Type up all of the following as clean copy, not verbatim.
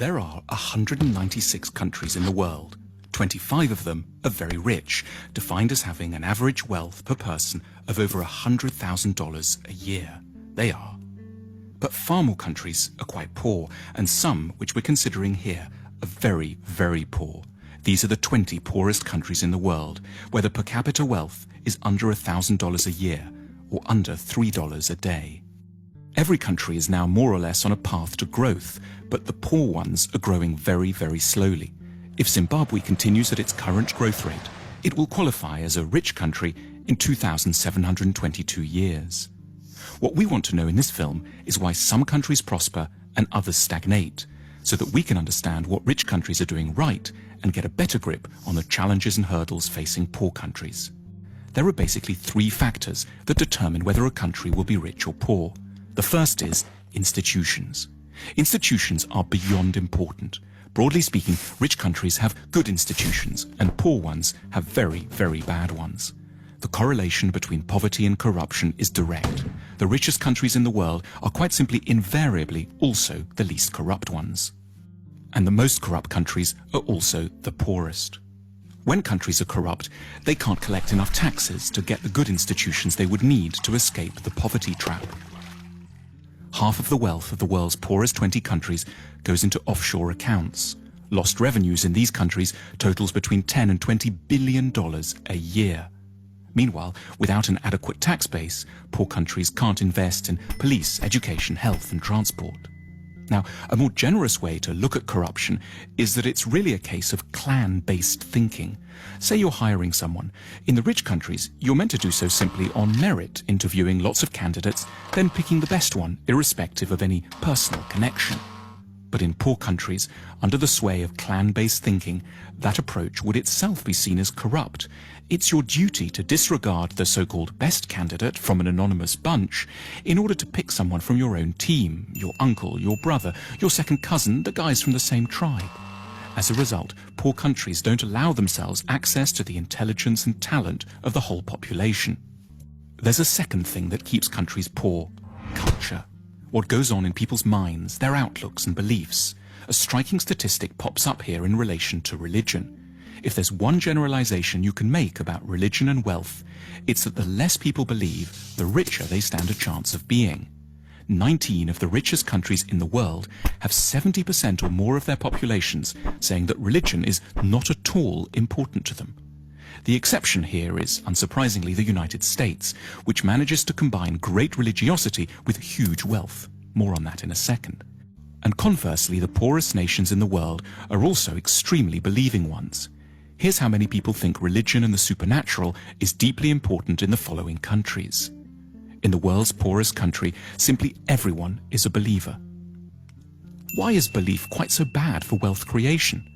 There are 196 countries in the world. 25 of them are very rich, defined as having an average wealth per person of over $100,000 a year. They are. But far more countries are quite poor, and some, which we're considering here, are very, very poor. These are the 20 poorest countries in the world, where the per capita wealth is under $1,000 a year, or under $3 a day. Every country is now more or less on a path to growth, but the poor ones are growing very, very slowly. If Zimbabwe continues at its current growth rate, it will qualify as a rich country in 2,722 years. What we want to know in this film is why some countries prosper and others stagnate, so that we can understand what rich countries are doing right and get a better grip on the challenges and hurdles facing poor countries. There are basically three factors that determine whether a country will be rich or poor. The first is institutions. Institutions are beyond important. Broadly speaking, rich countries have good institutions and poor ones have very, very bad ones. The correlation between poverty and corruption is direct. The richest countries in the world are quite simply invariably also the least corrupt ones. And the most corrupt countries are also the poorest. When countries are corrupt, they can't collect enough taxes to get the good institutions they would need to escape the poverty trap. Half of the wealth of the world's poorest 20 countries goes into offshore accounts. Lost revenues in these countries totals between $10 and $20 billion a year. Meanwhile, without an adequate tax base, poor countries can't invest in police, education, health and transport. Now, a more generous way to look at corruption is that it's really a case of clan-based thinking. Say you're hiring someone. In the rich countries, you're meant to do so simply on merit, interviewing lots of candidates, then picking the best one, irrespective of any personal connection. But in poor countries, under the sway of clan-based thinking, that approach would itself be seen as corrupt. It's your duty to disregard the so-called best candidate from an anonymous bunch in order to pick someone from your own team, your uncle, your brother, your second cousin, the guys from the same tribe. As a result, poor countries don't allow themselves access to the intelligence and talent of the whole population. There's a second thing that keeps countries poor: culture. What goes on in people's minds, their outlooks and beliefs. A striking statistic pops up here in relation to religion. If there's one generalization you can make about religion and wealth, it's that the less people believe, the richer they stand a chance of being. 19 of the richest countries in the world have 70% or more of their populations saying that religion is not at all important to them. The exception here is, unsurprisingly, the United States, which manages to combine great religiosity with huge wealth. More on that in a second. And conversely, the poorest nations in the world are also extremely believing ones. Here's how many people think religion and the supernatural is deeply important in the following countries. In the world's poorest country, simply everyone is a believer. Why is belief quite so bad for wealth creation?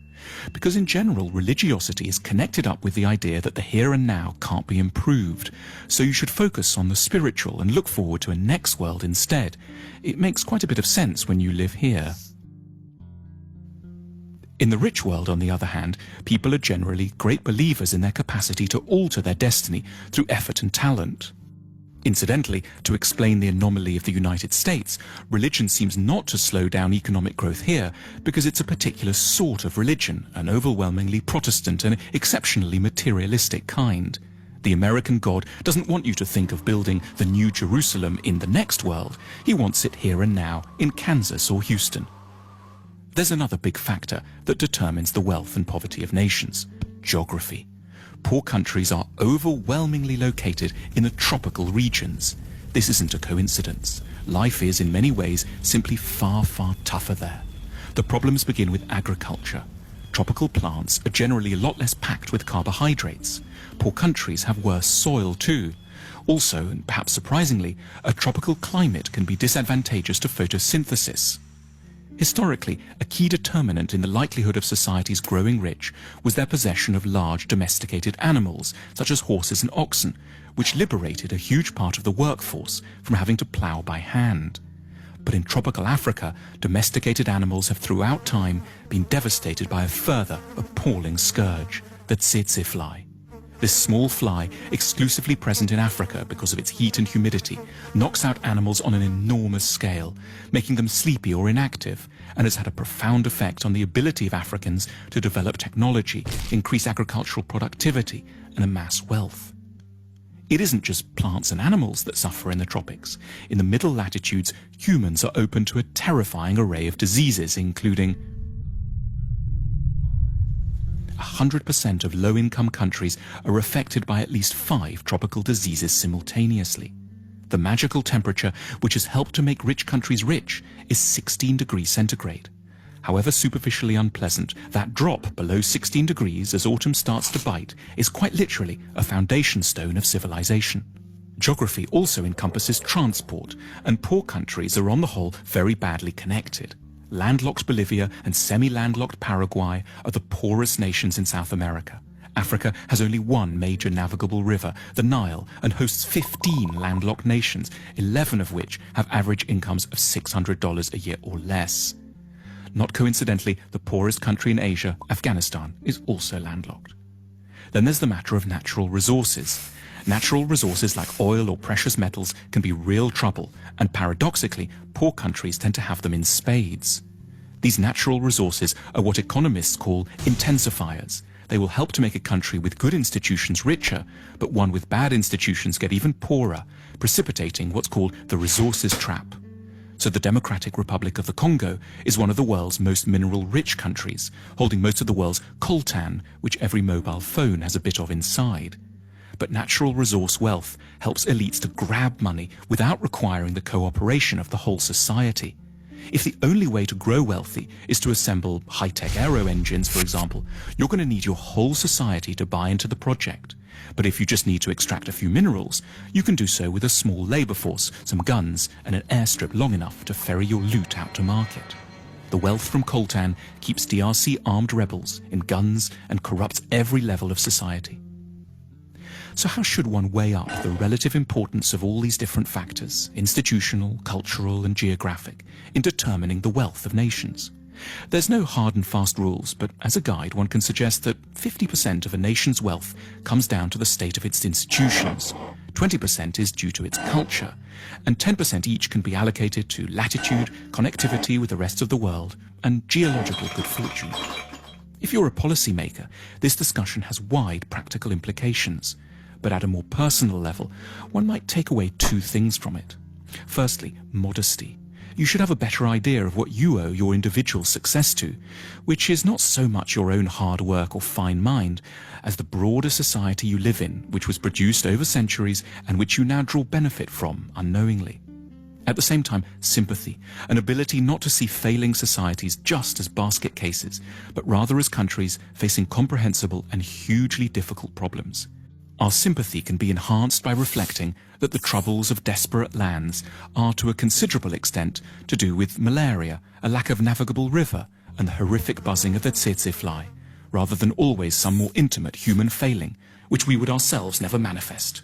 Because in general, religiosity is connected up with the idea that the here and now can't be improved, so you should focus on the spiritual and look forward to a next world instead. It makes quite a bit of sense when you live here. In the rich world, on the other hand, people are generally great believers in their capacity to alter their destiny through effort and talent. Incidentally, to explain the anomaly of the United States, religion seems not to slow down economic growth here because it's a particular sort of religion, an overwhelmingly Protestant and exceptionally materialistic kind. The American God doesn't want you to think of building the New Jerusalem in the next world. He wants it here and now, in Kansas or Houston. There's another big factor that determines the wealth and poverty of nations: geography. Poor countries are overwhelmingly located in the tropical regions. This isn't a coincidence. Life is, in many ways, simply far, far tougher there. The problems begin with agriculture. Tropical plants are generally a lot less packed with carbohydrates. Poor countries have worse soil too. Also, and perhaps surprisingly, a tropical climate can be disadvantageous to photosynthesis. Historically, a key determinant in the likelihood of societies growing rich was their possession of large domesticated animals, such as horses and oxen, which liberated a huge part of the workforce from having to plough by hand. But in tropical Africa, domesticated animals have throughout time been devastated by a further appalling scourge, the tsetse fly. This small fly, exclusively present in Africa because of its heat and humidity, knocks out animals on an enormous scale, making them sleepy or inactive, and has had a profound effect on the ability of Africans to develop technology, increase agricultural productivity, and amass wealth. It isn't just plants and animals that suffer in the tropics. In the middle latitudes, humans are open to a terrifying array of diseases, including 100% of low-income countries are affected by at least 5 tropical diseases simultaneously. The magical temperature, which has helped to make rich countries rich, is 16 degrees centigrade. However superficially unpleasant, that drop below 16 degrees as autumn starts to bite is quite literally a foundation stone of civilization. Geography also encompasses transport, and poor countries are on the whole very badly connected. Landlocked Bolivia and semi-landlocked Paraguay are the poorest nations in South America. Africa has only one major navigable river, the Nile, and hosts 15 landlocked nations, 11 of which have average incomes of $600 a year or less. Not coincidentally, the poorest country in Asia, Afghanistan, is also landlocked. Then there's the matter of natural resources. Natural resources like oil or precious metals can be real trouble, and paradoxically, poor countries tend to have them in spades. These natural resources are what economists call intensifiers. They will help to make a country with good institutions richer, but one with bad institutions get even poorer, precipitating what's called the resources trap. So the Democratic Republic of the Congo is one of the world's most mineral-rich countries, holding most of the world's coltan, which every mobile phone has a bit of inside. But natural resource wealth helps elites to grab money without requiring the cooperation of the whole society. If the only way to grow wealthy is to assemble high-tech aero engines, for example, you're going to need your whole society to buy into the project. But if you just need to extract a few minerals, you can do so with a small labor force, some guns, and an airstrip long enough to ferry your loot out to market. The wealth from coltan keeps DRC armed rebels in guns and corrupts every level of society. So how should one weigh up the relative importance of all these different factors, institutional, cultural, and geographic, in determining the wealth of nations? There's no hard and fast rules, but as a guide one can suggest that 50% of a nation's wealth comes down to the state of its institutions, 20% is due to its culture, and 10% each can be allocated to latitude, connectivity with the rest of the world, and geological good fortune. If you're a policymaker, this discussion has wide practical implications, but at a more personal level, one might take away 2 things from it. Firstly, modesty. You should have a better idea of what you owe your individual success to, which is not so much your own hard work or fine mind, as the broader society you live in, which was produced over centuries and which you now draw benefit from unknowingly. At the same time, sympathy, an ability not to see failing societies just as basket cases, but rather as countries facing comprehensible and hugely difficult problems. Our sympathy can be enhanced by reflecting that the troubles of desperate lands are to a considerable extent to do with malaria, a lack of navigable river, and the horrific buzzing of the tsetse fly, rather than always some more intimate human failing, which we would ourselves never manifest.